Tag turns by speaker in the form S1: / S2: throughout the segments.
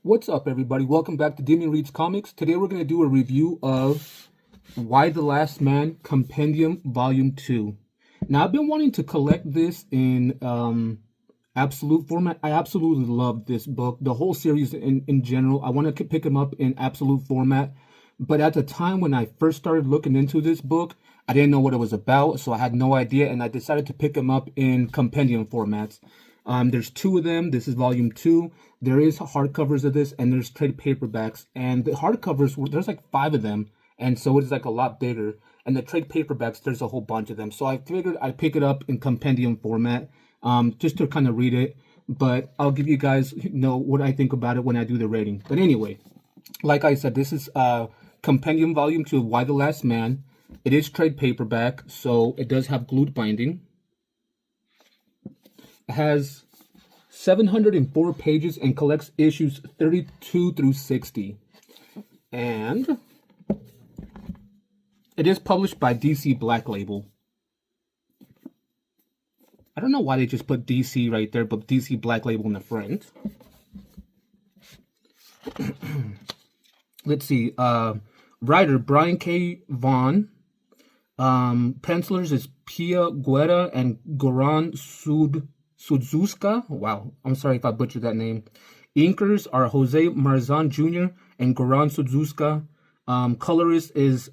S1: What's up, everybody? Welcome back to Damien Reads Comics. Today we're going to do a review of Y the Last Man Compendium Volume 2. Now, I've been wanting to collect this in absolute format. I absolutely love this book, the whole series in general. I want to pick them up in absolute format. But at the time when I first started looking into this book, I didn't know what it was about, so I had no idea, and I decided to pick them up in compendium formats. There's two of them. This is volume 2. There is hardcovers of this, and there's trade paperbacks. And the hardcovers, there's like 5 of them, and so it's like a lot bigger. And the trade paperbacks, there's a whole bunch of them. So I figured I'd pick it up in compendium format, just to kind of read it. But I'll give you guys know what I think about it when I do the rating. But anyway, like I said, this is compendium volume 2 of Y the Last Man. It is trade paperback, so it does have glued binding. It has 704 pages and collects issues 32 through 60. And it is published by DC Black Label. I don't know why they just put DC right there, but DC Black Label in the front. Let's see. Writer Brian K. Vaughn. Pencilers is Pia Guerra and Goran Sudzuska. Wow, I'm sorry if I butchered that name. Inkers are Jose Marzan Jr. and Goran Sudzuska. Colorist is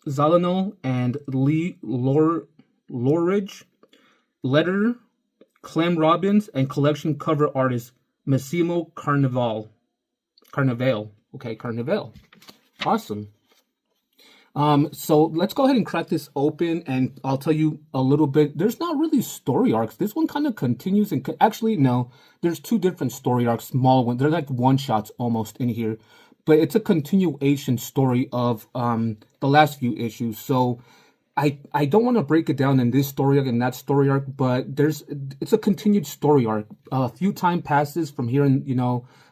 S1: Zalano and Lee Loridge. Letterer, Clem Robbins, and collection cover artist Massimo Carnevale. Okay, Carnevale. Awesome. So let's go ahead and crack this open, and I'll tell you a little bit. There's not really story arcs. This one kind of continues, and actually, no, there's 2 different story arcs, small ones. They're like one-shots almost in here, but it's a continuation story of the last few issues. So I don't want to break it down in this story arc and that story arc, but it's a continued story arc. A few time passes from here, and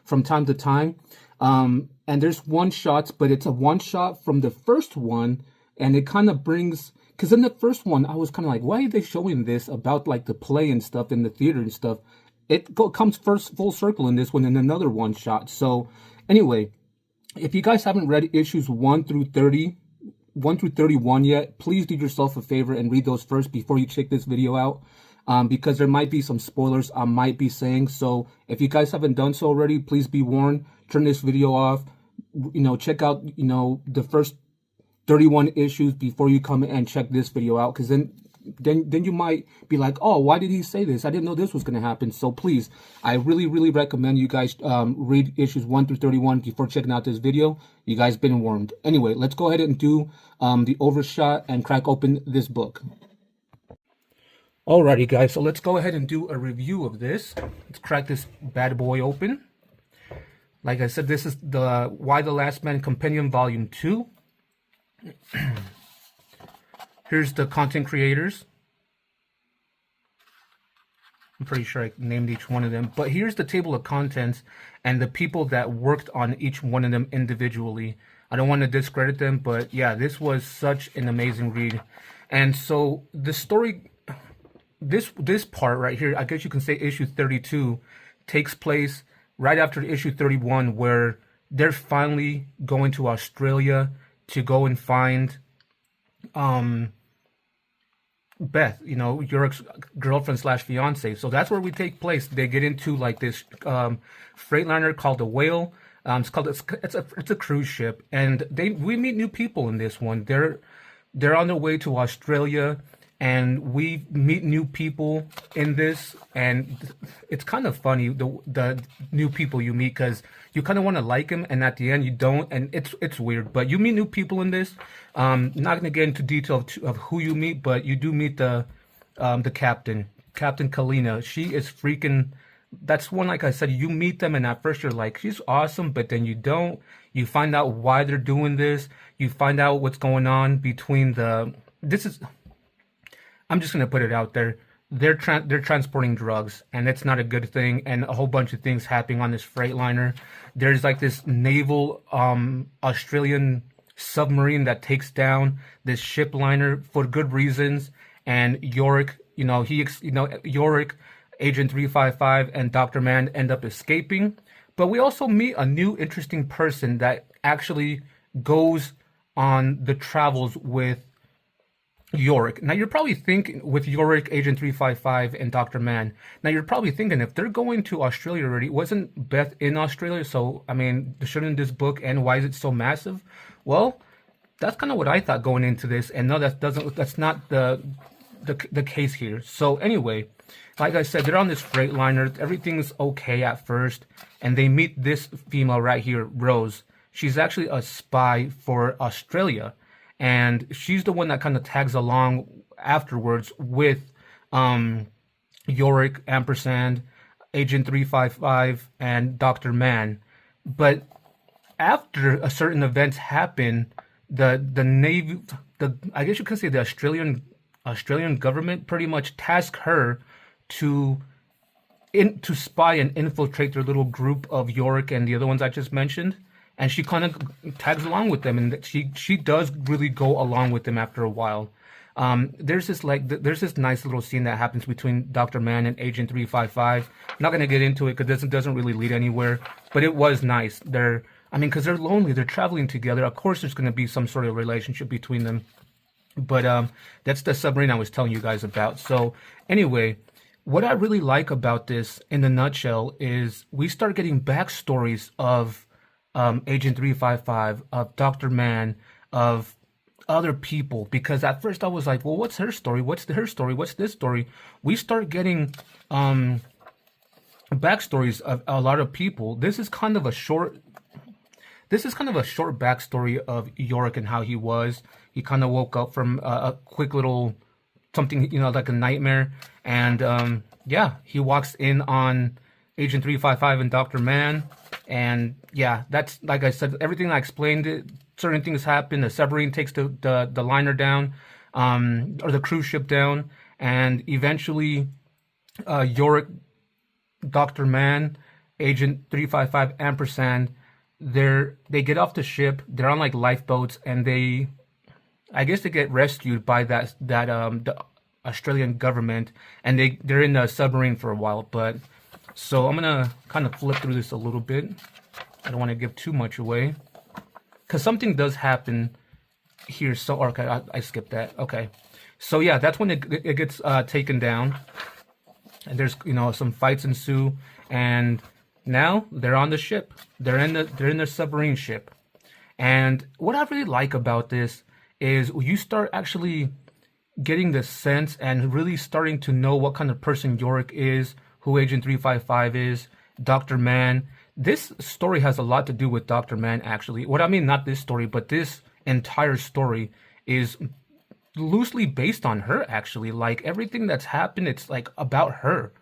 S1: from time to time. And there's one-shots, but it's a one-shot from the first one, and it kind of brings, because in the first one, I was kind of like, why are they showing this about like the play and stuff in the theater and stuff? It comes first full circle in this one in another one-shot. So anyway, if you guys haven't read issues 1 through 31 yet, please do yourself a favor and read those first before you check this video out. Because there might be some spoilers I might be saying. So if you guys haven't done so already, please be warned. Turn this video off. Check out, the first 31 issues before you come and check this video out. Because then you might be like, oh, why did he say this? I didn't know this was going to happen. So please, I really, really recommend you guys read issues 1 through 31 before checking out this video. You guys been warned. Anyway, let's go ahead and do the overshot and crack open this book. Alrighty, guys, so let's go ahead and do a review of this. Let's crack this bad boy open. Like I said, this is the Y the Last Man Compendium Volume 2. Here's the content creators. I'm pretty sure I named each one of them. But here's the table of contents and the people that worked on each one of them individually. I don't want to discredit them, but yeah, this was such an amazing read. And so the story... This part right here, I guess you can say issue 32, takes place right after issue 31, where they're finally going to Australia to go and find Beth, Yurik's girlfriend / fiance. So that's where we take place. They get into like this freightliner called the Whale. It's a cruise ship, and we meet new people in this one. They're on their way to Australia. And we meet new people in this, and it's kind of funny, the new people you meet, because you kind of want to like them, and at the end you don't, and it's weird. But you meet new people in this. Not going to get into detail of who you meet, but you do meet the captain, Captain Kalina. She is freaking. That's one, like I said, you meet them, and at first you're like, she's awesome, but then you don't. You find out why they're doing this. You find out what's going on between I'm just going to put it out there. They're transporting drugs, and it's not a good thing, and a whole bunch of things happening on this freightliner. There's like this naval Australian submarine that takes down this ship liner for good reasons, and Yorick, Yorick, Agent 355, and Dr. Man end up escaping. But we also meet a new interesting person that actually goes on the travels with Yorick. Now you're probably thinking with Yorick, Agent 355, and Dr. Mann. Now you're probably thinking if they're going to Australia already, wasn't Beth in Australia? So I mean, shouldn't this book end? Why is it so massive? Well, that's kind of what I thought going into this, and no, that's not the case here. So anyway, like I said, they're on this freight liner. Everything's okay at first, and they meet this female right here, Rose. She's actually a spy for Australia, and she's the one that kind of tags along afterwards with Yorick, Ampersand, Agent 355, and Dr. Mann. But after a certain events happen, the Navy, I guess you could say the Australian government pretty much tasked her to spy and infiltrate their little group of Yorick and the other ones I just mentioned, and she kind of tags along with them, and she does really go along with them after a while. There's this nice little scene that happens between Dr. Mann and Agent 355. I'm not gonna get into it because it doesn't really lead anywhere, but it was nice. Because they're lonely, they're traveling together. Of course, there's gonna be some sort of relationship between them. But that's the submarine I was telling you guys about. So anyway, what I really like about this in a nutshell is we start getting backstories of Agent 355, of Dr. Mann, of other people. Because at first I was like, well, what's her story? What's her story? What's this story? We start getting backstories of a lot of people. This is kind of a short backstory of Yorick and how he was. He kind of woke up from a quick little something, like a nightmare. And yeah, he walks in on Agent 355 and Dr. Mann. And yeah, that's, like I said, everything I explained, certain things happen. The submarine takes the liner down, or the cruise ship down. And eventually, Yorick, Dr. Mann, Agent 355, Ampersand, they get off the ship. They're on like lifeboats, and I guess they get rescued by the Australian government, and they're in the submarine for a while. But so I'm gonna kind of flip through this a little bit. I don't want to give too much away because something does happen here. So okay, I skipped that. Okay, so yeah, that's when it gets taken down, and there's some fights ensue, and now they're on the ship. They're in their submarine ship. And what I really like about this is you start actually getting the sense and really starting to know what kind of person Yorick is, who Agent 355 is, Dr. Mann. This story has a lot to do with Dr. Mann, actually. What I mean, not this story, but this entire story is loosely based on her, actually. Like, everything that's happened, it's like about her.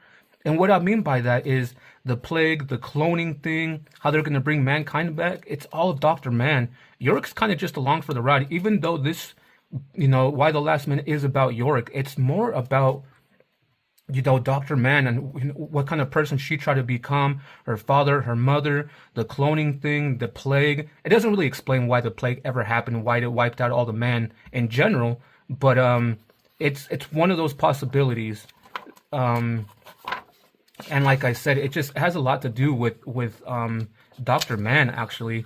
S1: And what I mean by that is the plague, the cloning thing, how they're going to bring mankind back. It's all Dr. Mann. Yorick's kind of just along for the ride, even though this, Why the Last Minute is about Yorick. It's more about, Dr. Mann and what kind of person she tried to become, her father, her mother, the cloning thing, the plague. It doesn't really explain why the plague ever happened, why it wiped out all the man in general, but it's one of those possibilities. And like I said, it just has a lot to do with Dr. Mann, actually.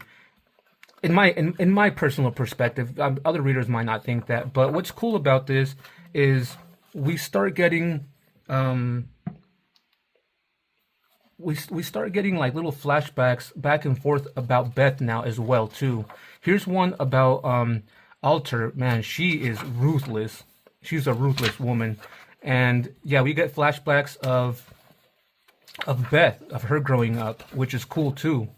S1: In my personal perspective, other readers might not think that, but what's cool about this is we start getting we start getting like little flashbacks back and forth about Beth now as well too. Here's one about Alter. Man, she is ruthless. She's a ruthless woman, and yeah, we get flashbacks of Beth, of her growing up, which is cool too.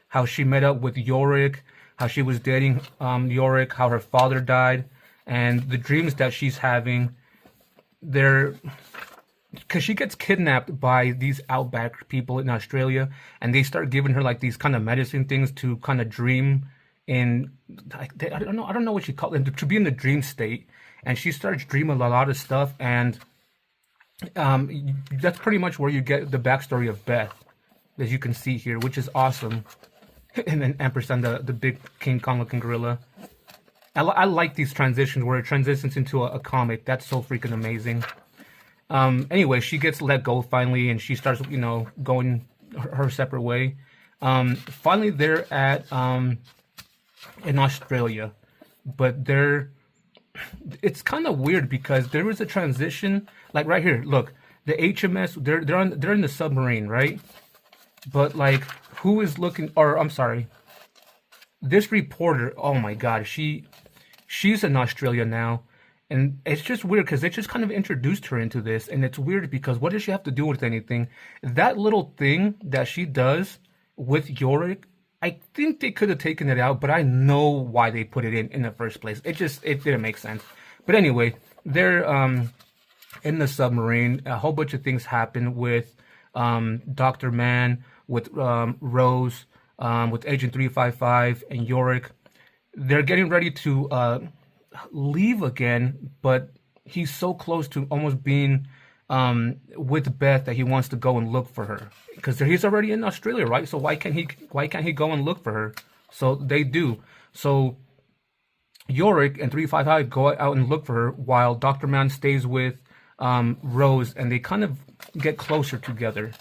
S1: How she met up with Yorick, how she was dating Yorick, how her father died, and the dreams that she's having. Because she gets kidnapped by these outback people in Australia, and they start giving her like these kind of medicine things to kind of dream in. I don't know what you call it, to be in the dream state, and she starts dreaming a lot of stuff, and that's pretty much where you get the backstory of Beth, as you can see here, which is awesome. And then Ampersand, the big King Kong looking gorilla. I like these transitions where it transitions into a comic. That's so freaking amazing. Anyway, she gets let go finally, and she starts, going her separate way. Finally, they're at in Australia, but it's kind of weird because there was a transition. Like right here, look, the HMS, they're in the submarine, right? But like, who is looking? Or I'm sorry, this reporter. Oh my God, she's in Australia now, and it's just weird because they just kind of introduced her into this, and it's weird because what does she have to do with anything? That little thing that she does with Yorick, I think they could have taken it out, but I know why they put it in the first place. It didn't make sense. But anyway, they're in the submarine. A whole bunch of things happen with Dr. Mann, with Rose, with Agent 355 and Yorick. They're getting ready to leave again, but he's so close to almost being with Beth that he wants to go and look for her because he's already in Australia, right? So why can't he go and look for her? So they do. So Yorick and 355 go out and look for her while Dr. Mann stays with Rose, and they kind of get closer together.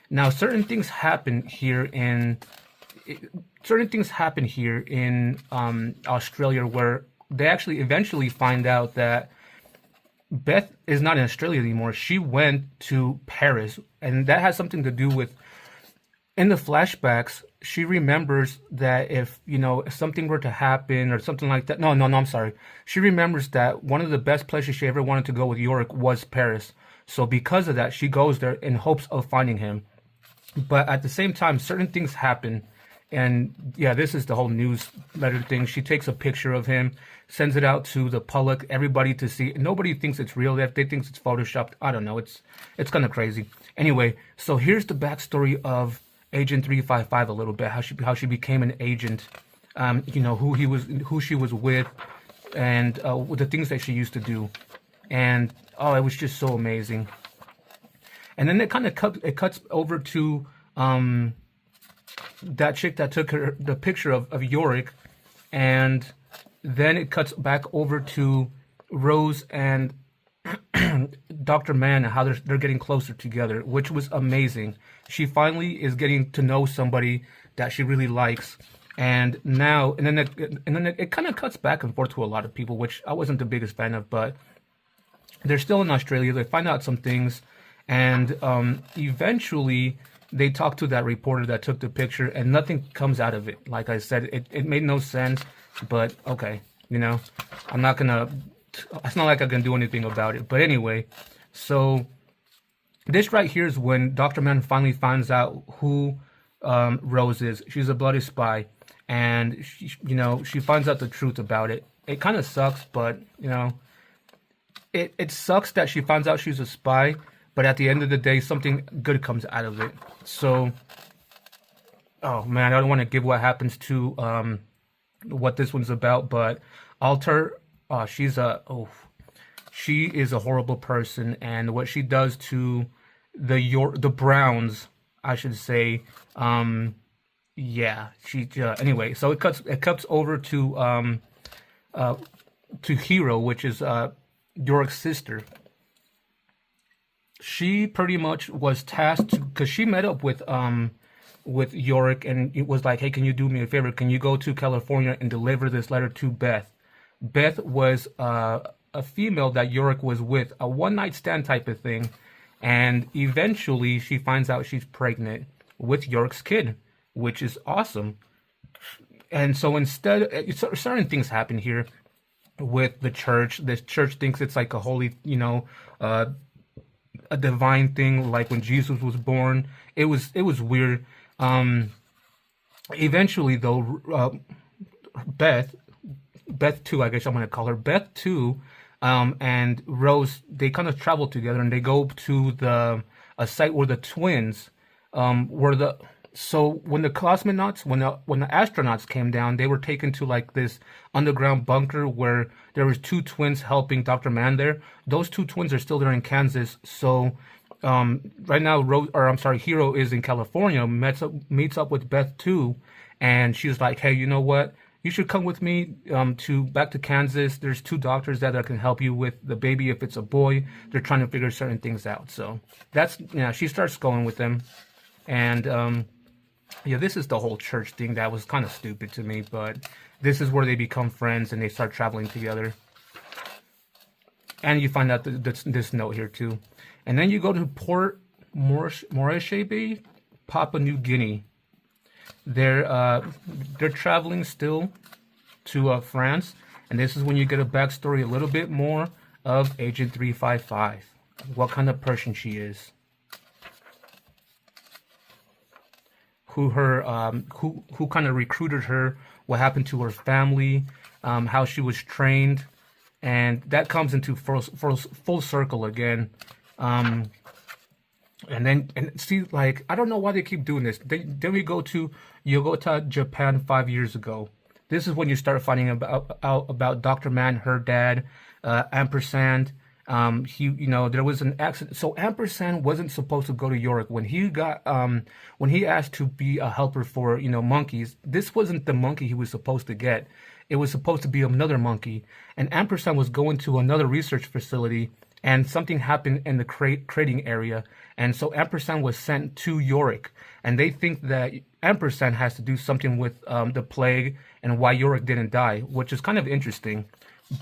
S1: Now, certain things happen here in Australia where they actually eventually find out that Beth is not in Australia anymore. She went to Paris, and that has something to do with, in the flashbacks, she remembers that if something were to happen or something like that. No, I'm sorry. She remembers that one of the best places she ever wanted to go with Yorick was Paris. So because of that, she goes there in hopes of finding him. But at the same time, certain things happen. And yeah, this is the whole newsletter thing. She takes a picture of him, sends it out to the public, everybody to see. Nobody thinks it's real. They think it's photoshopped. I don't know. It's kind of crazy. Anyway, so here's the backstory of Agent 355 a little bit. How she became an agent. Who she was with, and with the things that she used to do. And it was just so amazing. And then it cuts over to that chick that took the picture of Yorick, and then it cuts back over to Rose and Dr. Mann and how they're getting closer together, which was amazing. She finally is getting to know somebody that she really likes, and then it kind of cuts back and forth to a lot of people, which I wasn't the biggest fan of, but they're still in Australia. They find out some things, and eventually they talk to that reporter that took the picture, and nothing comes out of it. Like I said, it made no sense, but okay, I'm not gonna. It's not like I can do anything about it. But anyway, so this right here is when Dr. Mann finally finds out who Rose is. She's a bloody spy, and she finds out the truth about it. It kind of sucks, but it sucks that she finds out she's a spy. But at the end of the day, something good comes out of it. So, oh man, I don't want to give what happens to what this one's about. But Alter, she is a horrible person, and what she does to the Browns, I should say. Yeah, she anyway. So it cuts over to Hero, which is Yorick's sister. She pretty much was tasked because she met up with Yorick, and it was like, hey, can you do me a favor? Can you go to California and deliver this letter to Beth? Beth was a female that Yorick was with, a one-night stand type of thing, and eventually she finds out she's pregnant with Yorick's kid, which is awesome. And so instead, certain things happen here with the church. The church thinks it's like a holy, a divine thing, like when Jesus was born. It was weird. Eventually, though, Beth 2, I guess I'm gonna call her Beth 2, and Rose, they kind of travel together, and they go to a site where the twins were so when the cosmonauts, when the astronauts came down, they were taken to like this underground bunker where there was 2 twins helping Dr. Mann there. Those 2 twins are still there in Kansas. So right now, Hero is in California, meets up with Beth 2, and she's like, hey, you know what? you should come with me to back to Kansas. There's two doctors that can help you with the baby if it's a boy. They're trying to figure certain things out. So that's, yeah, she starts going with them. And yeah, this is the whole church thing that was kind of stupid to me, but this is where they become friends and they start traveling together. And you find out this note here too. And then you go to Port Moresby, Papua New Guinea. They're traveling still to France, and this is when you get a backstory a little bit more of Agent 355, what kind of person she is, who kind of recruited her, what happened to her family, how she was trained, and that comes into full circle again. And see, like, I don't know why they keep doing this. Then we go to Yogota, Japan 5 years ago. This is when you start finding out about Dr. Man, her dad, Ampersand. There was an accident. So Ampersand wasn't supposed to go to York when he asked to be a helper for, monkeys. This wasn't the monkey he was supposed to get. It was supposed to be another monkey. And Ampersand was going to another research facility, and something happened in the crating area. And so Ampersand was sent to Yorick. And they think that Ampersand has to do something with the plague and why Yorick didn't die, which is kind of interesting.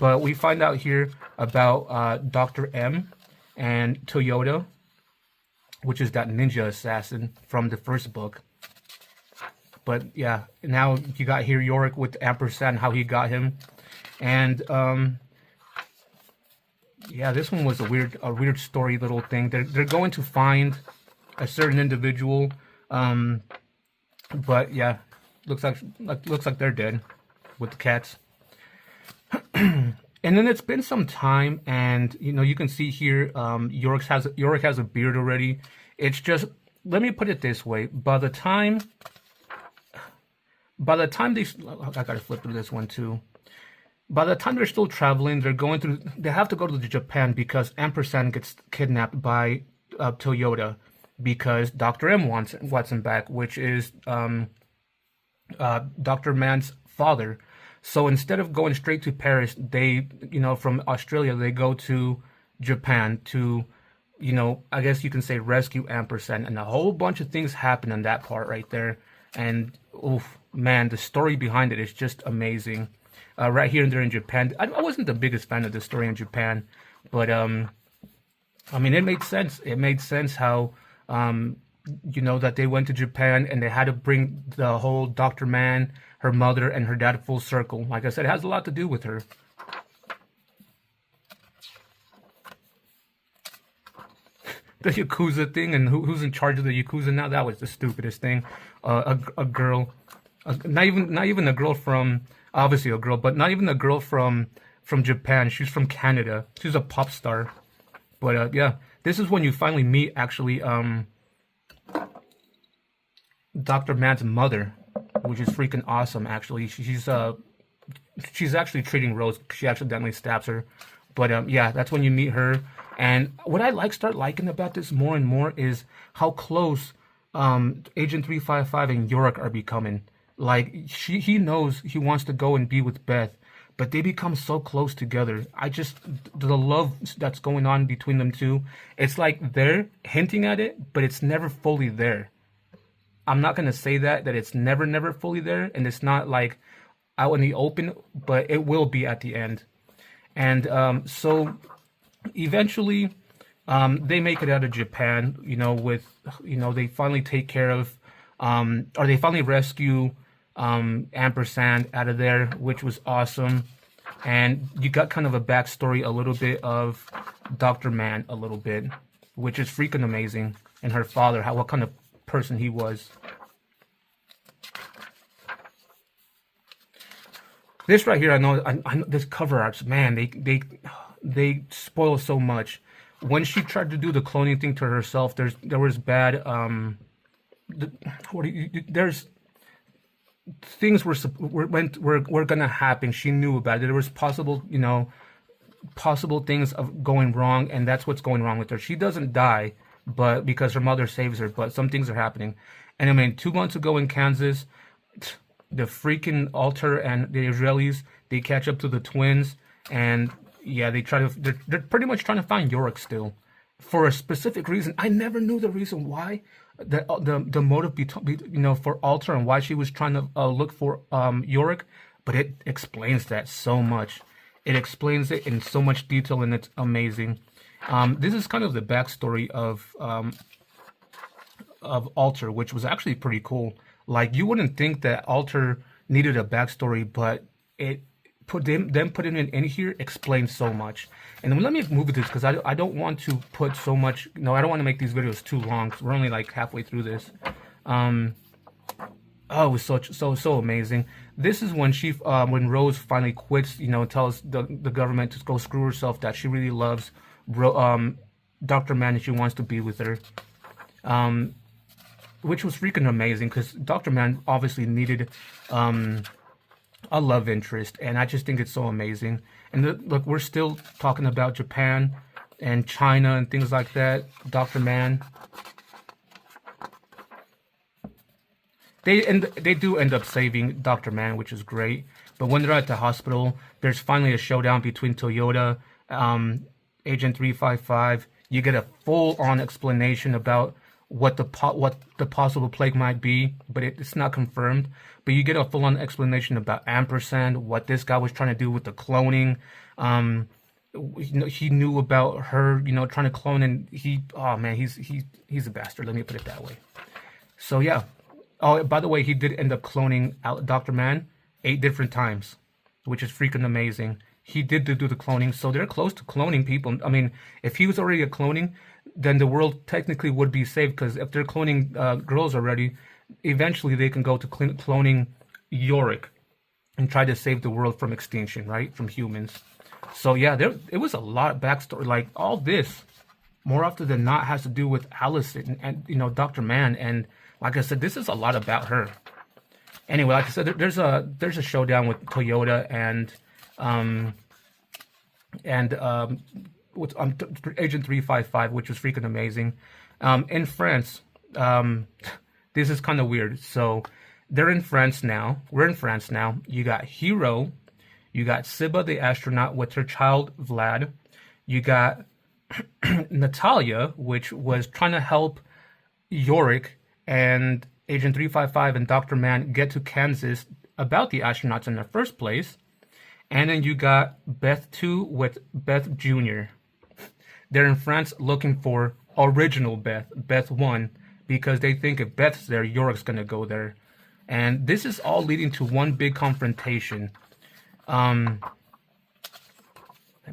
S1: But we find out here about Dr. M and Toyota, which is that ninja assassin from the first book. But yeah, now you got here Yorick with Ampersand, how he got him. And yeah, this one was a weird story little thing. They're going to find a certain individual, but yeah, looks like they're dead with the cats. And then it's been some time, and you can see here, Yorick has a beard already. It's just, let me put it this way: by the time I gotta flip through this one too. By the time they're still traveling, they have to go to Japan because Ampersand gets kidnapped by Toyota because Dr. M wants him back, which is Dr. Man's father. So instead of going straight to Paris, they, from Australia, they go to Japan to, I guess you can say rescue Ampersand. And a whole bunch of things happen in that part right there. And, oof, man, the story behind it is just amazing. Right here and there in Japan. I wasn't the biggest fan of the story in Japan, but I mean, it made sense. It made sense how that they went to Japan and they had to bring the whole Dr. Man, her mother, and her dad full circle. Like I said, it has a lot to do with her. The Yakuza thing and who's in charge of the Yakuza now, that was the stupidest thing. A girl, not even a girl from, obviously a girl, but not even a girl from Japan. She's from Canada. She's a pop star. But yeah, this is when you finally meet actually Dr. Man's mother, which is freaking awesome. Actually, she's actually treating Rose. She accidentally stabs her. But yeah, that's when you meet her. And what I start liking about this more and more is how close Agent 355 and Yorick are becoming. Like, he knows he wants to go and be with Beth, but they become so close together. The love that's going on between them two, it's like they're hinting at it, but it's never fully there. I'm not going to say that it's never fully there, and it's not like out in the open, but it will be at the end. And so eventually they make it out of Japan, they finally take care of, or they finally rescue Ampersand out of there, which was awesome. And you got kind of a backstory a little bit of Dr. Man a little bit, which is freaking amazing, and her father, what kind of person he was. This right here, I know this cover arts, man, they spoil so much. When she tried to do the cloning thing to herself, there was bad there's things were gonna happen. She knew about it. There was possible things of going wrong, and that's what's going wrong with her. She doesn't die, but because her mother saves her, but some things are happening. And I mean, 2 months ago in Kansas, the freaking Alter and the Israelis, they catch up to the twins, and yeah, they're pretty much trying to find Yorick still, for a specific reason. I never knew the reason why, the motive for Alter, and why she was trying to look for Yorick, but it explains that so much. It explains it in so much detail, and it's amazing. This is kind of the backstory of Alter, which was actually pretty cool. Like, you wouldn't think that Alter needed a backstory, but it putting it in here explains so much. And let me move this, because I don't want to put so much. No, I don't want to make these videos too long, because we're only like halfway through this. Oh, it was so amazing. This is when when Rose finally quits, tells the government to go screw herself, that she really loves Dr. Man, and she wants to be with her. Which was freaking amazing, because Dr. Man obviously needed a love interest, and I just think it's so amazing. And look, we're still talking about Japan and China and things like that. Dr. Man, they do end up saving Dr. Man, which is great. But when they're at the hospital, there's finally a showdown between Toyota, Agent 355. You get a full-on explanation about what the possible plague might be, but it's not confirmed. But you get a full-on explanation about Ampersand, what this guy was trying to do with the cloning. He knew about her, trying to clone, and he's a bastard. Let me put it that way. So yeah. Oh, by the way, he did end up cloning Dr. Man 8 different times, which is freaking amazing. He did do the cloning, so they're close to cloning people. I mean, if he was already a cloning, then the world technically would be safe, because if they're cloning girls already, eventually they can go to cloning Yorick and try to save the world from extinction, right? From humans. So yeah, it was a lot of backstory. Like, all this, more often than not, has to do with Alice and Dr. Man. And like I said, this is a lot about her. Anyway, like I said, there's a showdown with Toyota and with Agent 355, which was freaking amazing. In France, this is kind of weird. So they're in France now. We're in France now. You got Hero. You got Siba the astronaut with her child Vlad. You got Natalia, which was trying to help Yorick and Agent 355 and Dr. Man get to Kansas about the astronauts in the first place. And then you got Beth 2 with Beth Jr. They're in France looking for original Beth 1, because they think if Beth's there, Yorick's going to go there. And this is all leading to one big confrontation. Let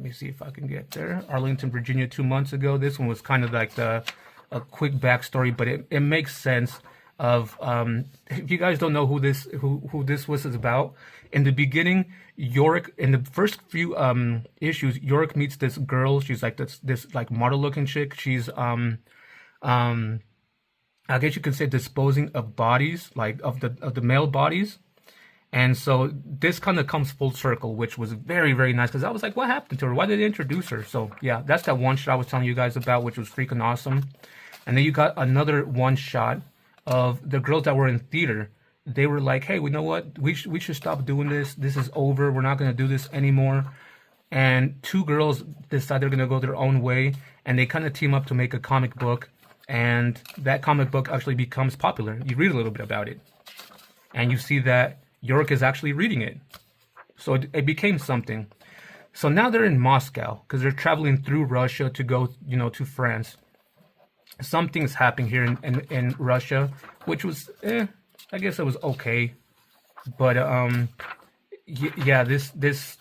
S1: me see if I can get there. Arlington, Virginia, 2 months ago. This one was kind of like a quick backstory, but it makes sense. Of if you guys don't know who this was about, in the beginning, Yorick, in the first few issues, Yorick meets this girl. She's like this like model looking chick. She's I guess you could say disposing of bodies, like of the male bodies. And so this kind of comes full circle, which was very, very nice, because I was like, what happened to her? Why did they introduce her? So yeah, that's that one shot I was telling you guys about, which was freaking awesome. And then you got another one shot of the girls that were in theater. They were like, hey, you know what? We should stop doing this. This is over. We're not going to do this anymore. And 2 girls decide they're going to go their own way, and they kind of team up to make a comic book. And that comic book actually becomes popular. You read a little bit about it, and you see that Yorick is actually reading it. So it became something. So now they're in Moscow, because they're traveling through Russia to go, to France. Something's happening here in Russia, which was, I guess it was okay. But, yeah, this,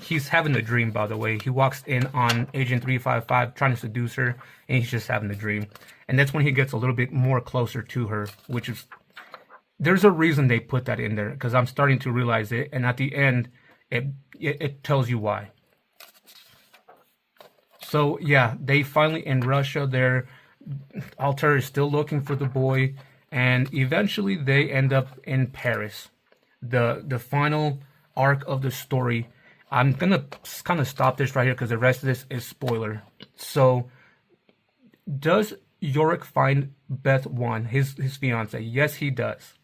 S1: he's having a dream, by the way. He walks in on Agent 355 trying to seduce her, and he's just having a dream. And that's when he gets a little bit more closer to her, which is, there's a reason they put that in there, because I'm starting to realize it. And at the end, it tells you why. So yeah, they finally, in Russia, Alter is still looking for the boy, and eventually they end up in Paris. The final arc of the story. I'm gonna kind of stop this right here, because the rest of this is spoiler. So, does Yorick find Beth 1, his fiance? Yes, he does.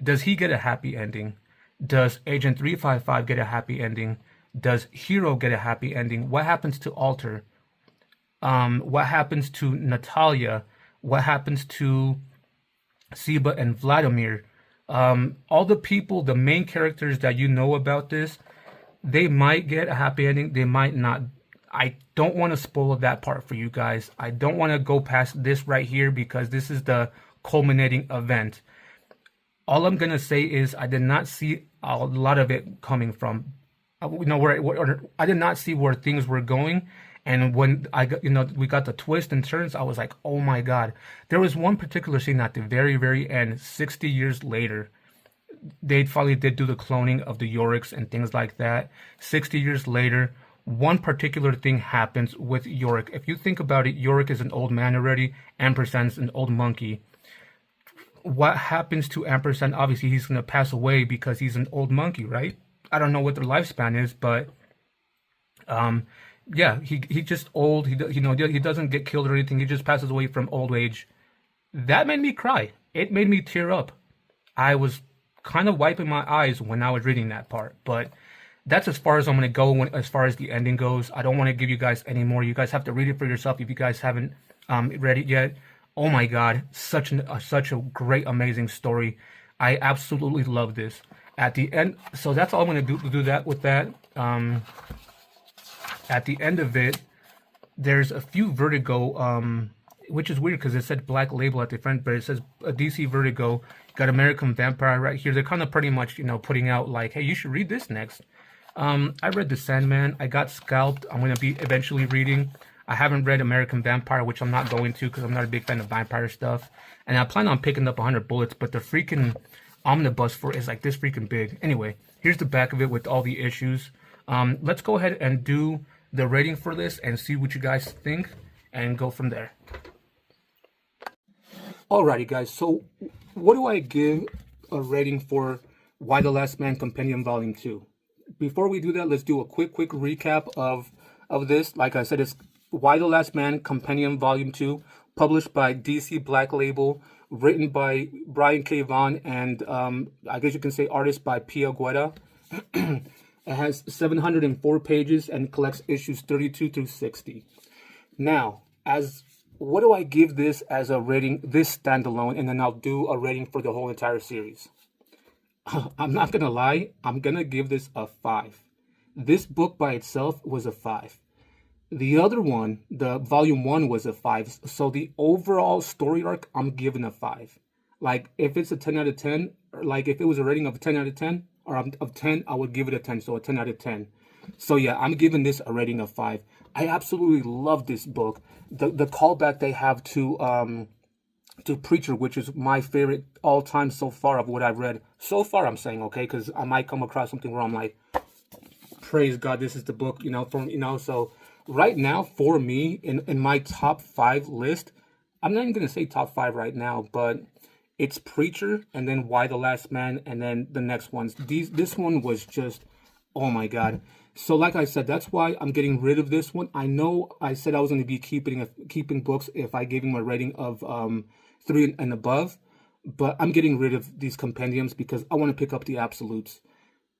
S1: Does he get a happy ending? Does Agent 355 get a happy ending? Does Hero get a happy ending? What happens to Alter? What happens to Natalia? What happens to Siba and Vladimir? All the people, the main characters that you know about this, they might get a happy ending, they might not. I don't want to spoil that part for you guys. I don't want to go past this right here because this is the culminating event. All I'm gonna say is I did not see a lot of it coming from, where I did not see where things were going. And when I got, we got the twists and turns, I was like, oh my God. There was one particular scene at the very, very end, 60 years later. They finally did do the cloning of the Yoriks and things like that. 60 years later, one particular thing happens with Yorick. If you think about it, Yorick is an old man already. Ampersand's an old monkey. What happens to Ampersand? Obviously, he's going to pass away because he's an old monkey, right? I don't know what their lifespan is, but yeah, he just old. He doesn't get killed or anything. He just passes away from old age. That made me cry. It made me tear up. I was kind of wiping my eyes when I was reading that part, but that's as far as I'm going to go as far as the ending goes. I don't want to give you guys any more. You guys have to read it for yourself if you guys haven't read it yet. Oh my God, such a great, amazing story. I absolutely love this. At the end, so that's all I'm going to do that with that. At the end of it, there's a few Vertigo, which is weird because it said Black Label at the front, but it says DC Vertigo. Got American Vampire right here. They're kind of pretty much, putting out like, hey, you should read this next. I read The Sandman. I got Scalped. I'm going to be eventually reading. I haven't read American Vampire, which I'm not going to because I'm not a big fan of vampire stuff. And I plan on picking up 100 Bullets, but the freaking omnibus for it is like this freaking big. Anyway, here's the back of it with all the issues. Let's go ahead and do the rating for this and see what you guys think and go from there. Alrighty, guys. So what do I give a rating for Why the Last Man Compendium Volume 2? Before we do that, let's do a quick recap of this. Like I said, it's Why the Last Man Compendium Volume 2, published by DC Black Label, written by Brian K. Vaughn, and I guess you can say artist by Pia Guerra. It has 704 pages and collects issues 32 through 60. Now, what do I give this as a rating, this standalone, and then I'll do a rating for the whole entire series. I'm not going to lie, I'm going to give this a 5. This book by itself was a 5. The other one, the volume 1, was a 5. So the overall story arc, I'm giving a 5. Like, if it's a 10 out of 10, or like if it was a rating of 10 out of 10, or of 10, I would give it a 10. So a 10 out of 10. So yeah, I'm giving this a rating of 5. I absolutely love this book. The callback they have to Preacher, which is my favorite all time so far of what I've read. So far, I'm saying, okay, because I might come across something where I'm like, praise God, this is the book, so right now, for me, in my top 5 list, I'm not even going to say top 5 right now, but it's Preacher, and then Why the Last Man, and then the next ones. This one was just, oh my God. So like I said, that's why I'm getting rid of this one. I know I said I was going to be keeping books if I gave them a rating of 3 and above, but I'm getting rid of these compendiums because I want to pick up the absolutes.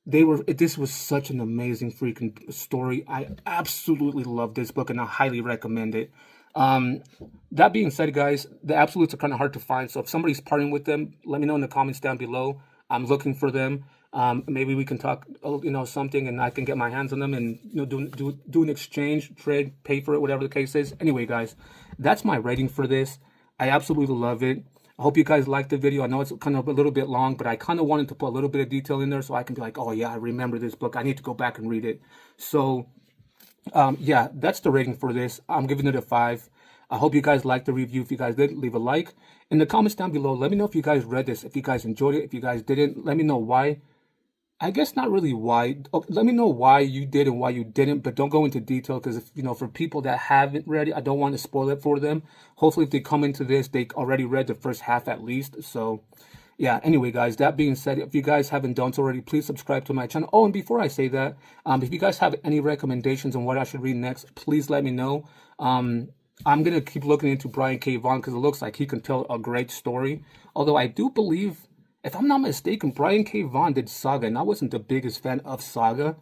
S1: This was such an amazing freaking story. I absolutely love this book and I highly recommend it. That being said, guys, the absolutes are kind of hard to find. So if somebody's parting with them, let me know in the comments down below. I'm looking for them. Maybe we can talk, something, and I can get my hands on them and do an exchange, trade, pay for it, whatever the case is. Anyway, guys, that's my rating for this. I absolutely love it. I hope you guys liked the video. I know it's kind of a little bit long, but I kind of wanted to put a little bit of detail in there so I can be like, oh yeah, I remember this book. I need to go back and read it. So yeah, that's the rating for this. I'm giving it a 5. I hope you guys liked the review. If you guys did, leave a like. In the comments down below, let me know if you guys read this, if you guys enjoyed it. If you guys didn't, let me know why. I guess not really why. Let me know why you did and why you didn't, but don't go into detail because, for people that haven't read it, I don't want to spoil it for them. Hopefully, if they come into this, they already read the first half at least. So, yeah, anyway, guys, that being said, if you guys haven't done so already, please subscribe to my channel. Oh, and before I say that, if you guys have any recommendations on what I should read next, please let me know. I'm going to keep looking into Brian K. Vaughn because it looks like he can tell a great story. Although I do believe if I'm not mistaken, Brian K. Vaughan did Saga, and I wasn't the biggest fan of Saga.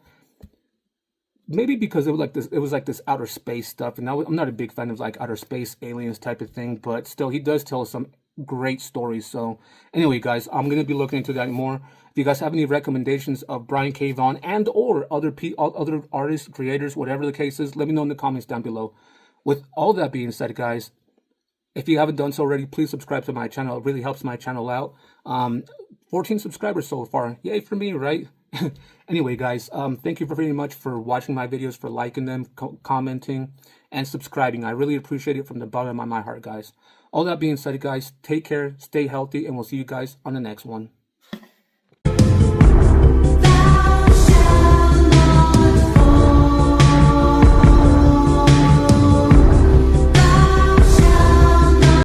S1: Maybe because it was like this outer space stuff, and I'm not a big fan of like outer space aliens type of thing, but still he does tell some great stories. So anyway, guys, I'm gonna be looking into that more. If you guys have any recommendations of Brian K. Vaughan and or other artists, creators, whatever the case is, let me know in the comments down below. With all that being said, guys, if you haven't done so already, please subscribe to my channel. It really helps my channel out. 14 subscribers so far. Yay for me, right? Anyway, guys, thank you very much for watching my videos, for liking them, commenting, and subscribing. I really appreciate it from the bottom of my heart, guys. All that being said, guys, take care, stay healthy, and we'll see you guys on the next one.